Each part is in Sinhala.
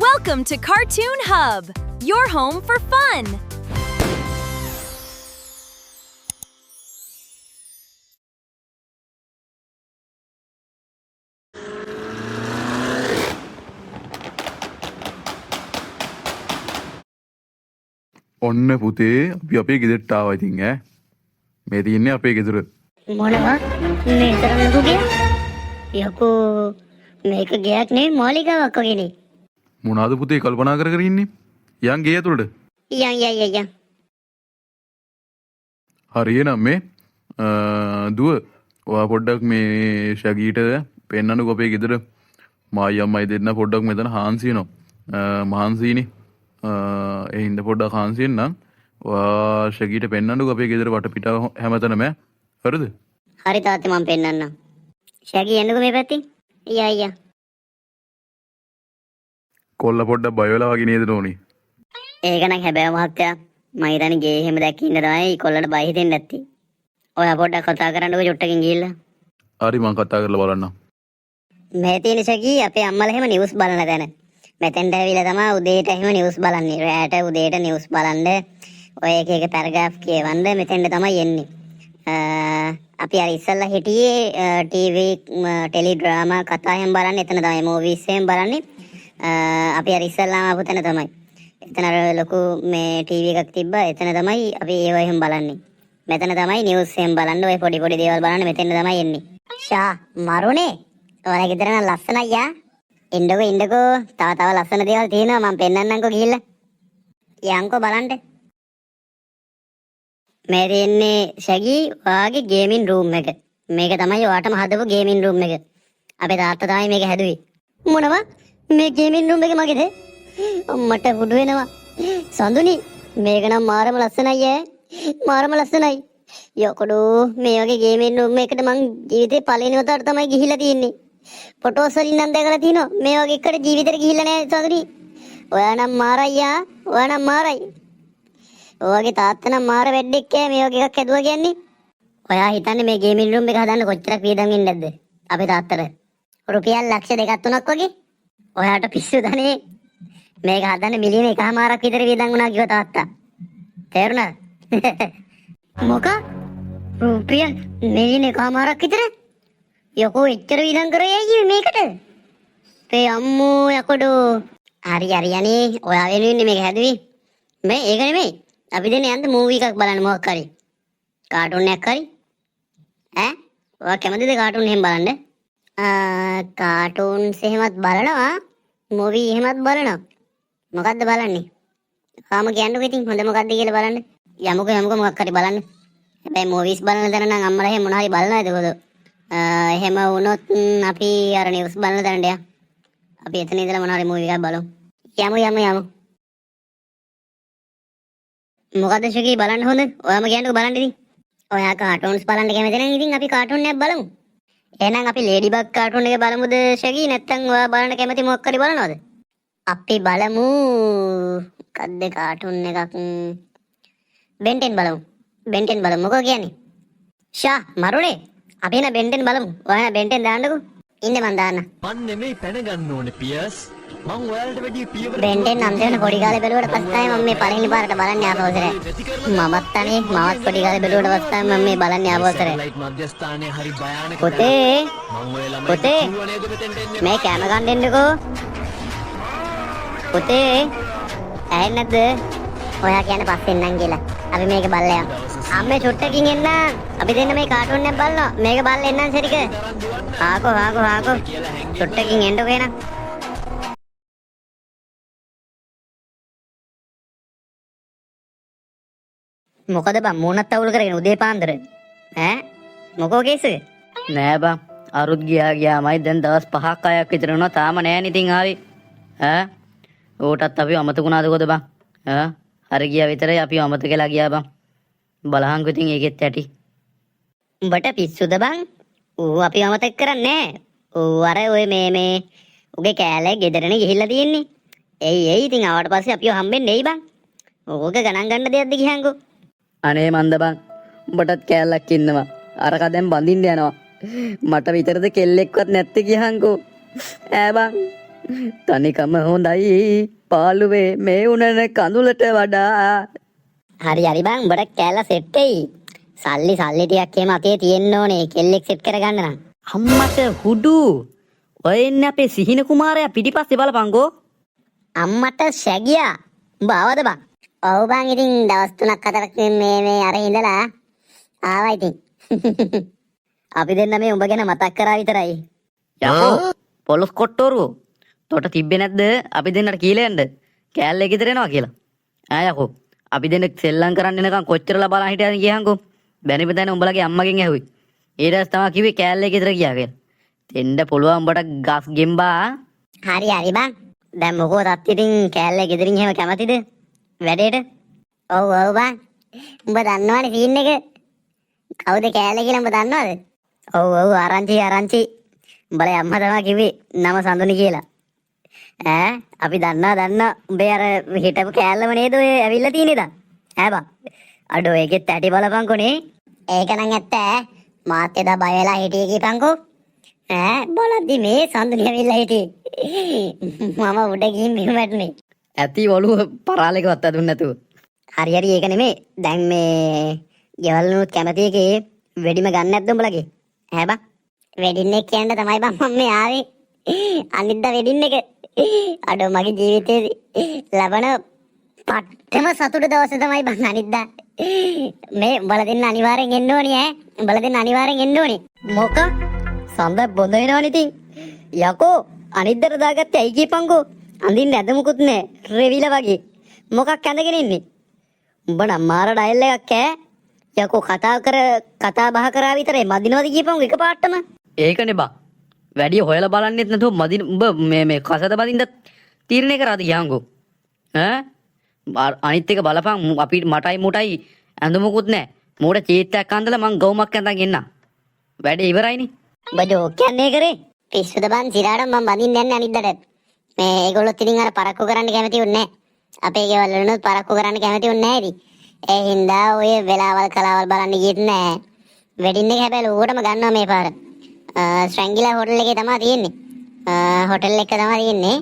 Welcome to Cartoon Hub, your home for fun. ඔන්න පුතේ අපි අපේ ගෙදරට ආවා ඉතින් ඈ. මේ තියන්නේ අපේ ගෙදර. මොනවා මේ තරම් දුගිය යකෝ මේක ගයක් නෙවෙයි මාලිගාවක් වගේනේ. මොනවාද පුතේ කල්පනා කර කර ඉන්නේ? යන් ගේ ඇතුළට. යන් හරි එහෙනම් මේ දුව ඔයා පොඩ්ඩක් මේ ශගීට පෙන්නන්නකෝ අපේ ගෙදර. මායි අම්මයි දෙන්න පොඩ්ඩක් මෙතන හාන්සි වෙනවා. මහන්සිනේ. ඒ හින්දා පොඩ්ඩක් හාන්සි වෙන්නම්. ඔයා ශගීට පෙන්නන්නකෝ අපේ ගෙදර වටපිටාව හැමතැනම. හරිද? හරි තාත්තේ මම පෙන්නන්නම්. ශගී එන්නකෝ මේ පැත්තේ. යා කොල්ල පොඩ්ඩක් බය වෙලා වගේ නේද නෝනි? ඒක නම් හැබැයි මහත්තයා මම හිතන්නේ ගේ එහෙම දැක්කින්න තමයි කොල්ලට බය හිතෙන්නේ නැත්තේ. ඔයා පොඩ්ඩක් කතා කරන්නකෝ චුට්ටකින් ගිහිල්ලා. හරි මං කතා කරලා බලන්නම්. මේ තියෙන ශගී අපේ අම්මලා එහෙම නිවුස් බලන තැන. මෙතෙන්ට ඇවිල්ලා තමයි උදේට එහෙම නිවුස් බලන්නේ. රැට උදේට නිවුස් බලන්න ඔය එක එක පැරග්‍රාෆ් කියවන්න මෙතෙන්ට තමයි එන්නේ. අපි අර ඉස්සල්ලා හිටියේ ටීවී ටෙලි ඩ්‍රාමා කතා එහෙම බලන්නේ එතන තමයි මූවිස් එහෙම බලන්නේ. අපි අර ඉස්සල්ලාම ආපු තැන තමයි. එතන අර ලොකු මේ ටීවී එකක් තිබ්බා. එතන තමයි අපි ඒව එහෙම බලන්නේ. මෙතන තමයි නිවුස් එහෙම බලන්න ඔය පොඩි පොඩි දේවල් බලන්න මෙතෙන්ට තමයි එන්නේ. ෂා මරුනේ. ඔයාලා ගෙදර නම් ලස්සනයි යා. ඉන්නකෝ තව ලස්සන දේවල් තියෙනවා මම පෙන්නන්නම්කෝ ගිහිල්ලා. යන්කෝ බලන්න. මේ තියෙන්නේ ශගී ඔයාගේ ගේමින් රූම් එක. මේක තමයි ඔයාටම හදපු ගේමින් රූම් එක. අපේ තාත්තා තමයි මේක හැදුවේ. මොනවා? මේ ගේමින් රූම් එක මගේද? මට හුඩු වෙනවා. සඳුනි මේක නම් මාරම ලස්සනයි ඈ. මාරම ලස්සනයි. යකඩෝ මේ වගේ ගේමින් රූම් එකකට මං ජීවිතේ පළවෙනි වතාවට තමයි ගිහිල්ලා තියෙන්නේ. ෆොටෝස් වලින් නම් දැකලා තිනවා. මේ වගේ එකට ජීවිතේට ගිහිල්ලා නැහැ සඳුනි. ඔයා නම් මාරයි යා. ඔයා නම් මාරයි. ඔයාගේ තාත්තා නම් මාර වැඩෙක් ඈ මේ වගේ එකක් හැදුවා කියන්නේ. ඔයා හිතන්නේ මේ ගේමින් රූම් එක හදන්න කොච්චරක් වියදම් වෙන්නේ නැද්ද? අපේ තාත්තට. රුපියල් ලක්ෂ 2ක් 3ක් වගේ. ඔයාට පිස්සුදනේ. මේක හදන්න මිලියන 1.5ක් විතර වියදම් වුණා කිව්වා තාත්තා. තේරුණාද? මොකක්? රුපියල් මිලියන 1.5ක් විතර? යකෝ එච්චර වියදම් කරේ ඇයි මේකට? තේ අම්මෝ යකඩෝ. හරි අනේ ඔයා වෙනුවෙන් මේක හැදුවේ. මේ ඒක නෙමෙයි. අපි දෙන්නේ යන්න මූවි එකක් බලන්න මොකක් හරි. කාටුන් එකක් හරි. ඈ? ඔයා කැමතිද කාටුන් එහෙම බලන්න? කාටුන්ස් එහෙමත් බලනවා. මූවි එහෙමත් බලනවා. මොකද්ද බලන්නේ? කාම කියන්නකෝ ඉතින් හොඳ මොකද්ද කියලා බලන්න. යමුකෝ මොකක් හරි බලන්න. හැබැයි මූවිස් බලන තැන නම් අම්මලා එහෙම මොන හරි බලනවද කොහොද? එහෙම වුණොත් අපි අර නිවුස් බලන තැනට යමු. අපි එතන ඉඳලා මොන හරි මූවි එකක් බලමු. යමු. මොකද ශකී බලන්න හොඳ? ඔයාම කියන්නකෝ බලන්න ඉතින්. ඔයා කාටුන්ස් බලන්න කැමති නම් ඉතින් අපි කාටුන් එකක් බලමු. එහෙනම් අපි ලේඩි බග් කාටුන් එක බලමුද ශකී? නැත්නම් ඔයා බලන්න කැමති මොකක් හරි බලනවද? අපි බලමු මොකද්ද කාටුන් එකක් බෙන්ටෙන් බලමු. මොකෝ කියන්නේ? ෂා මරුනේ. අපි එන බෙන්ටෙන් බලමු. ඔයා බෙන්ටෙන් දාන්නකෝ. ඉන්න මන් දාන්න. මන් නෙමෙයි පැන ගන්න ඕනේ පියස්. මං ඔයාලට වැඩි පියවර බෙන්ටෙන් අන්තිමට පොඩි කාලේ බැලුවට පස්සේ තමයි මම මේ පළවෙනි පාරට බලන්නේ ආපස්සට. මමත් පොඩි කාලේ බැලුවට පස්සේ මම මේ බලන්නේ ආපස්සට. ලයිට් මධ්‍යස්ථානයේ හරි භයානක. පුතේ මං ඔය ළමයි පුතේ කිව්ව නේද මෙතෙන්ට එන්න. මේ කැම ගන්න දෙන්නකෝ. පුතේ ඇහෙන්නේ නැද්ද? ඔයා කියන්නේ පස්සේ එන්නම් කියලා. අපි මේක බලලා යමු. අම්මේ චුට්ටකින් එන්න. අපි දෙන්න මේ කාටුන් එක බලනවා. මේක බලලා එන්නම් සරික. ආකෝ. චුට්ටකින් එන්නකෝ එන. මොකද බං මූණත් අවුල් කරගෙන උදේ පාන්දර ඈ මොකෝ කේස් එක? නෑ බං අරුත් ගියාමයි දැන් දවස් 5ක් 6ක් විතර වෙනවා තාම නෑ නේ ඉතින් ආවේ ඈ ඕටත් අපි අමතකුණාද කොද බං ඈ අර ගියා විතරයි අපි අමතකලා ගියා බං බලහන්කො ඉතින් ඒකෙත් ඇටි උඹට පිස්සුද බං? ඌ අපි අමතක කරන්නේ නෑ. ඌ අර ඔය මේ උගේ කෑල්ලේ ගෙදරනේ ගිහිල්ලා තියෙන්නේ. එයි ඉතින් ආවට පස්සේ අපිව හම්බෙන්නේ එයි බං. ඕක ගණන් ගන්න දෙයක්ද ගියන්කෝ. අනේ මන්ද බං උඹටත් කෑල්ලක් ඉන්නවා අරක දැන් බඳින්න යනවා මට විතරද කෙල්ලෙක්වත් නැත්තේ කියහන්කෝ ඈ බං තනිකම හොඳයි පාළුවේ මේ උනන කඳුලට වඩා. හරි හරි බං උඹට කෑල්ල සෙට් වෙයි. සල්ලි ටිකක් එහෙම අතේ තියෙන්න ඕනේ කෙල්ලෙක් සෙට් කරගන්න නම්. අම්මට හුඩු ඔය එන්නේ අපේ සිහින කුමාරයා පිටිපස්සේ බලපංකෝ. අම්මට ශැගියා උඹ ආවද බං? ඔව් බං ඉතින් දවස් 3-4ක් මේ අර ඉඳලා ආවා ඉතින්. අපි දෙන්න මේ උඹ ගැන මතක් කරා විතරයි. යකෝ පොලොස් කොට්ටෝරුවෝ තොට තිබ්බේ නැද්ද අපි දෙන්නට කියලා යන්න කෑල්ල ගෙදර එනවා කියලා. යකෝ අපි දෙන්න සෙල්ලම් කරන්න එනකන් කොච්චරලා බලන් හිටියද කියහන්කෝ. බැනිප දැන උඹලගේ අම්මගෙන් ඇහුයි. ඊට පස්සේ තමයි කිව්වේ කෑල්ල ගෙදර ගියා කියලා. දෙන්න පුළුවන් උඹට ගස් ගෙම්බා. හරි බං. දැන් මොකෝ තාත් ඉතින් කෑල්ල ගෙදරින් එහෙම කැමතිද වැඩේට? ඔව් බං. උඹ දන්නවනේ සීන් එක. කවුද කෑල්ල කියලා උඹ දන්නවද? ඔව් ආරංචි. උඹලේ අම්මා තමයි කිව්වේ නම සඳුනි කියලා. අපි දන්නා උඹේ අර හිටපු කෑල්ලම නේද ඔය ඇවිල්ලා තියෙන්නේ දා. බං. අඩෝ ඒකෙත් ඇටි බලපංකොනේ. ඒක නම් ඇත්ත මාත් එදා බය වෙලා හිටියේ කීපංකෝ. බලද්දි මේ සඳුනි ඇවිල්ලා හිටියේ. මම උඩ ගිහින් මෙහෙම වැටුනේ. ඇති ඔළුව පරාලෙකවත් අදුන් නැතුව. හරි ඒක නෙමෙයි. දැන් මේ ගෙවල්නුත් කැමති එකේ වෙඩිම ගන්න නැද්ද උඹලගේ? බං. වෙඩින් එක කියන්න තමයි බං මම මේ ආවේ. අනිද්දා වෙඩින් එක. අඩෝ මගේ ජීවිතේ ලබන පට්ටම සතුට දවස තමයි බං අනිද්දා. මේ උඹලා දෙන්න අනිවාර්යෙන් එන්න ඕනේ උඹලා දෙන්න අනිවාර්යෙන් එන්න ඕනේ. මොක? සඳ බොඳ වෙනවනේ ඉතින්. යකෝ අනිද්දට දාගත්තේ ඇයි කියපංකෝ? අඳින්න ඇද මුකුත් නෑ. රෙවිලා වගේ. මොකක් ඇඳගෙන ඉන්නේ? උඹ නම් මාර ඩයල් එකක් යකෝ කතා බහ කරා විතරයි මදිනවද කියපංකෝ එකපාරටම. ඒකනේ බා. වැඩි හොයලා බලන්නෙත් නැතුව මදින උඹ මේ කසද බඳින්න තීරණය කරාද කියහන්කෝ. අනිත් එක බලපන් අපි මටයි මුටයි ඇඳුමකුත් නැහැ. මෝඩ චීත්තයක් අඳලා මං ගවුමක් ඇඳන් එන්න. වැඩේ ඉවරයිනේ. උඹ ජෝක් කියන්නේ කරේ. පිස්සුද බං සිරාට මම බඳින්න යන්නේ අනිද්දාට. මේ ඒගොල්ලොත් ඉතින් අර පරක්කු කරන්න කැමති උන්නේ නැහැ. අපේ ගෙවල් වලනොත් පරක්කු කරන්න කැමති උන්නේ නැහැ ඉතින්. ඒ හින්දා ඔය වෙලාවල් කලාවල් බලන්න ගියෙත් නැහැ. වෙඩින් එක හැබැයි ඌටම ගන්නවා මේ පාර. ස්ට්‍රැන්ගිලා හොටල් එකේ තමයි තියෙන්නේ. හොටල් එක තමයි තියෙන්නේ.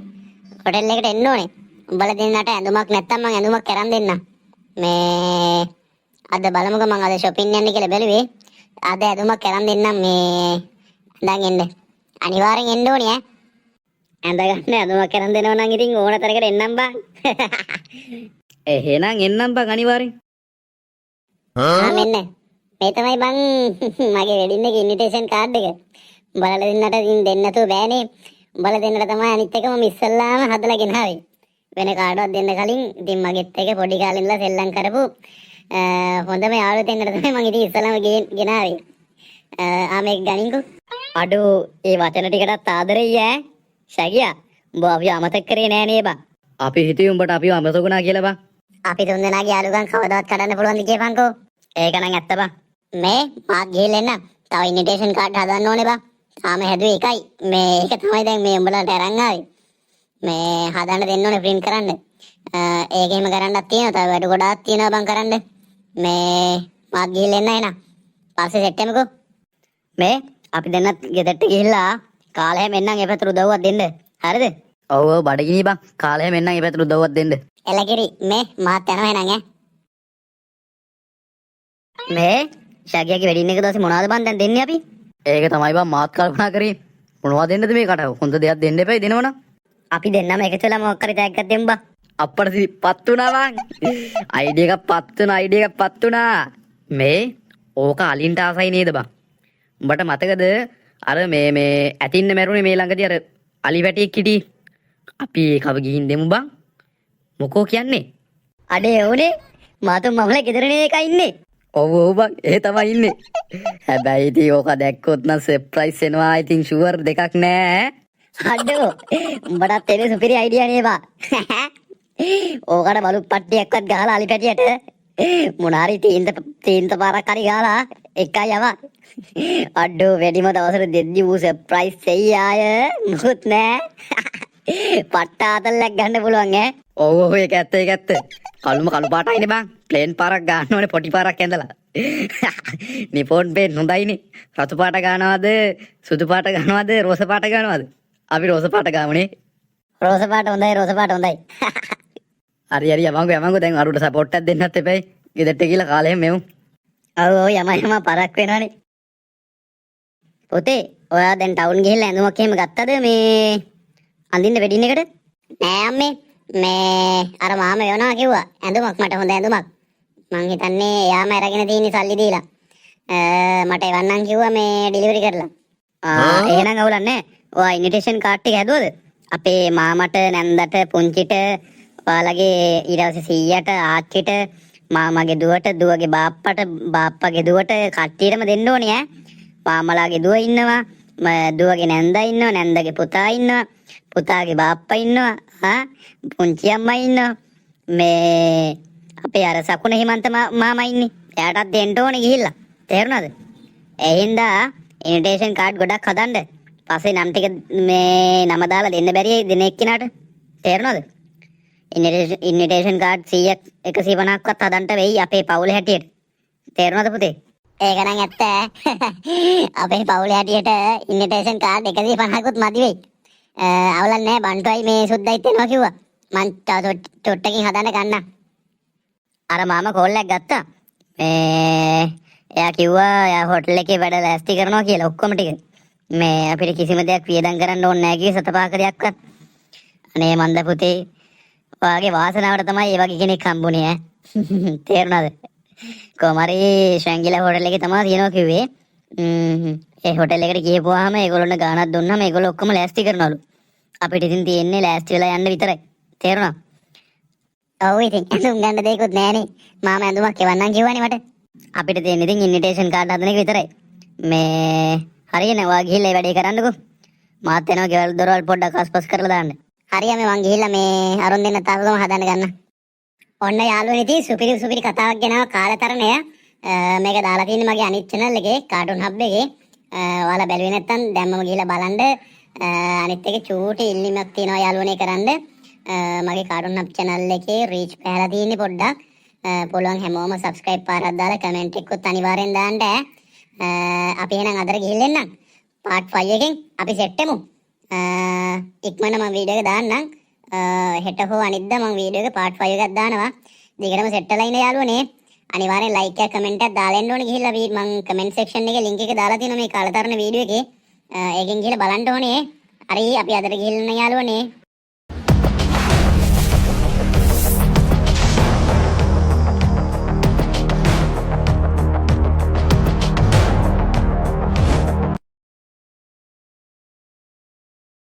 හොටල් එකට එන්න ඕනේ. උඹලා දෙන්නට ඇඳුමක් නැත්තම් මං ඇඳුමක් කරන් දෙන්නම්. මේ අද බලමුකෝ මං අද shopping යන්න කියලා බැලුවේ. අද ඇඳුමක් කරන් දෙන්නම් මේ දැන් එන්න. අනිවාර්යෙන් එන්න ඕනේ ඇඳ ගන්න ඇඳුමක් කරන් දෙනවා නම් ඉතින් ඕන තරකට එන්නම් බං. එහෙනම් එන්නම් බං අනිවාර්යෙන්. මෙන්න. මේ තමයි බං මගේ වෙඩින් එකේ ඉන්විටේෂන් කාඩ් එක. උඹලා දෙන්නට ඉතින් දෙන්න නැතුව බෑනේ. උඹලා දෙන්නට තමයි අනිත් එකම ඉස්සල්ලාම හදලා ගෙනාවේ. වෙන කාඩවත් දෙන්න කලින් ඉතින් මගෙත් එක පොඩි කාලේ ඉඳලා සෙල්ලම් කරපු හොඳම යාළුවෙක් දෙන්නට තමයි මම ඉතින් ඉස්සල්ලාම ගෙනාවේ. මේක ගනින්කෝ. අඩෝ ඒ වචන ටිකටත් ආදරෙයි ශැගියා. උඹ අපි අමතක කරේ නෑ නේ බං. අපි හිතුවේ උඹට අපිව අමතකුණා කියලා බං. අපි තුන්දෙනාගේ යාළුකම් කවදාවත් කඩන්න පුළුවන්ද කියපන්කෝ. ඒක නම් ඇත්ත බං. මේ මාත් ගිහලා එන්න. තව ඉන්විටේෂන් කාඩ් හදන්න ඕනේ බං. තාම හැදුවේ එකයි. මේ ඒක තමයි දැන් මේ උඹලට අරන් ආවේ. මේ හදන්න දෙන්න ඕනේ print කරන්න. ඒකෙම කරන්නත් තියෙනවා. තව වැඩ ගොඩාක් තියෙනවා බං කරන්න. මේ මාත් ගිහලා එන්න එන. පස්සේ සෙට් වෙමුකෝ. මේ අපි දෙන්නත් ගෙදරට ගිහිල්ලා කාලෙම එන්නම් ඒ පැත්තට උදව්වක් දෙන්න. හරිද? ඔව් බඩගිනි බං. කාලෙම එන්නම් ඒ පැත්තට උදව්වක් දෙන්න. එලගිරි මේ මාත් යනවා එහෙනම් මේ ශාගියාගේ වෙඩින් එක දවසේ මොනවද බං දැන් දෙන්නේ අපි? ඒක තමයි බං මාත් කල්පනා කරේ. මොනවද දෙන්නද මේකට? හොඳ දෙයක් දෙන්න එපා දෙනවනම්. අපි දෙන්නම එකතුලා මොකක් හරි තෑග්ගක් දෙමු බං. අප්පට පත් වුණා බං. අයිඩියා එකක් පත් වුණා. මේ ඕක අලින්ට ආසයි නේද බං? උඹට මතකද අර මේ ඇතින්න මැරුණේ මේ ළඟදී අර අලි වැටියෙක් හිටි. අපි ඒකව ගිහින් දෙමු බං. මොකෝ කියන්නේ? අඩේ ඕනේ මාතු මමලා ගෙදරනේ එකයි ඉන්නේ. ඔව් බං ඒ තමයි ඉන්නේ. හැබැයි ඉතින් ඕක දැක්කොත් නම් සර්ප්‍රයිස් වෙනවා. ඉතින් ෂුවර් දෙකක් නෑ. අඩෝ උඹටත් එනේ සුපිරි අයිඩියා නේ බං. ඕකට බලු පට්ටියක්වත් ගහලා අලි පැටියට මොනාරි තීන්ත පාරක් හරි ගහලා එකයි යවා. අඩෝ වැඩිම දවසට දෙද්දි ඌ සර්ප්‍රයිස් වෙයි ආය මොකුත් නෑ. පට්ට ආතල්ලක් ගන්න පුළුවන් ඔව් ඒක ඇත්ත. කළුම කළු පාටයිනේ බං. ප්ලේන් පාරක් ගන්න ඕනේ පොටි පාරක් ඇඳලා. Nippon pain හොඳයිනේ. රතු පාට ගන්නවද? සුදු පාට ගන්නවද? රෝස පාට ගන්නවද? අපි රෝස පාට ගාමුනේ. රෝස පාට හොඳයි රෝස පාට හොඳයි. හරි හරි යමංගෝ දැන් අරුට සපෝට් එකක් දෙන්නත් එපයි. ගෙදරට ගිහලා කාලෙම මෙමු. ඔව් ඔව් යම පරක් වෙනවනේ. පුතේ ඔයා දැන් ටවුන් ගිහිල්ලා ඇඳුමක් එහෙම ගත්තද මේ අඳින්න වෙඩින් එකට? නෑ අම්මේ මේ අර මාම යනවා කිව්වා ඇඳුමක් මට හොඳ ඇඳුමක්. මං හිතන්නේ එයාම අරගෙන තියෙන සල්ලි දීලා. මට එවන්නම් කිව්වා මේ ඩිලිවරි කරලා. එහෙනම් අවුලක් නෑ. ඔයා ඉන්විටේෂන් කාඩ් ටික හැදුවද? අපේ මාමට නැන්දට පුංචිට ඔයාලගේ ඊට පස්සේ සීයාට ආච්චිට මාමගේ දුවට දුවගේ බාප්පට බාප්පගේ දුවට කට්ටියටම දෙන්න ඕනේ ඈ. මාමලාගේ දුව ඉන්නවා, දුවගේ නැන්දා ඉන්නවා, නැන්දගේ පුතා ඉන්නවා, පුතාගේ බාප්පා ඉන්නවා, පුංචි අම්මා ඉන්නවා. මේ අපේ අර සකුණ හිමන්ත මාමා ඉන්නේ. එයාටත් දෙන්න ඕනේ ගිහිල්ලා. තේරුණාද? ඒ හින්දා ඉන්විටේෂන් කාඩ් ගොඩක් හදන්න. පස්සේ නම් ටික මේ නම දාලා දෙන්න බැරි දෙන එක්කිනාට. තේරුණාද? ඉන්විටේෂන් කාඩ් 100ක් 150ක්වත් හදන්න වෙයි අපේ පවුලේ හැටියට. තේරුණාද පුතේ? ඒක නම් ඇත්ත. අපේ පවුලේ හැටියට ඉන්විටේෂන් කාඩ් 150කුත් මදි වෙයි. අවුලක් නැහැ බන්ටුයි මේ සුද්දයිත් එනවා කිව්වා. මං චොට්ටකින් හදන්න ගන්න. අර මාමා කෝල් එකක් ගත්තා. එයා කිව්වා එයා හොටල් එකේ වැඩ ලෑස්ති කරනවා කියලා ඔක්කොම ටික. මේ අපිට කිසිම දෙයක් වියදම් කරන්න ඕනේ නැහැ කියේ සතපාක දෙයක්වත්. අනේ මන්ද පුතේ ඔයාගේ වාසනාවට තමයි මේ වගේ කෙනෙක් හම්බුනේ ඈ. තේරුණාද? කොමාරි ශැංගිලා හොටල් එකේ තමයි තියනවා කිව්වේ. ඒ හොටල් එකට ගිහපුවාම ඒගොල්ලොන්ට ගාණක් දුන්නාම ඒගොල්ලෝ ඔක්කොම ලෑස්ති කරනවලු. අපිට ඉතින් තියෙන්නේ ලෑස්ති වෙලා යන්න විතරයි. තේරුණා? ඔව් ඉතින් ඇඳුම් ගන්න දෙයක්වත් නැහනේ. මාම ඇඳුමක් එවන්නම් කිව්වනේ මට. අපිට තියෙන්නේ ඉතින් ඉන්විටේෂන් කාඩ් හදන එක විතරයි. මේ හරියනේ ඔයා ගිහිල්ලා ඒ වැඩේ කරන්නකෝ. මාත් යනවා ගෙවල් දොරවල් පොඩ්ඩක් අස්පස් කරලා දාන්න. හරියම මං ගිහිල්ලා මේ අරුන් දෙන්න තාත්තම හදන්න ගන්න. ඔන්න යාළුවනේ ඉතින් සුපිරි කතාවක් ගෙනාව කාලතරණය. මේක දාලා තියෙන්නේ මගේ අනිත් channel එකේ කාටුන් හබ් එකේ. ඔයාලා බැලුවේ නැත්නම් දැම්මම ගිහිල්ලා බලන්න. අනිත් එකේ චූටි ඉල්ලීමක් තියෙනවා යාළුවනේ කරන්න. මගේ කාටුන් හබ් channel එකේ රීච් පහලා තියෙන්නේ පොඩ්ඩක්. පුළුවන් හැමෝම subscribe පාරක් දාලා comment එකකුත් අනිවාර්යෙන් දාන්න ඈ. අපි එහෙනම් අදට ගිහින් එන්නම්. part 5 එකෙන් අපි set වෙමු. ඉක්මනට මම වීඩියෝ එක දාන්නම්. හෙට හෝ අනිද්දා මම වීඩියෝ එක part 5 එකක් දානවා. දිගටම set වෙලා ඉන්න යාළුවනේ. අනිවාර්යෙන් like එකක් comment එකක් දාලා එන්න ඕනේ ගිහිල්ලා මම comment section එකේ link එක දාලා තියෙනවා මේ කාලතරණ වීඩියෝ එකේ. ඒකෙන් ගිහිල්ලා බලන්න ඕනේ. හරි අපි අදට ගිහින් යන්න යාළුවනේ.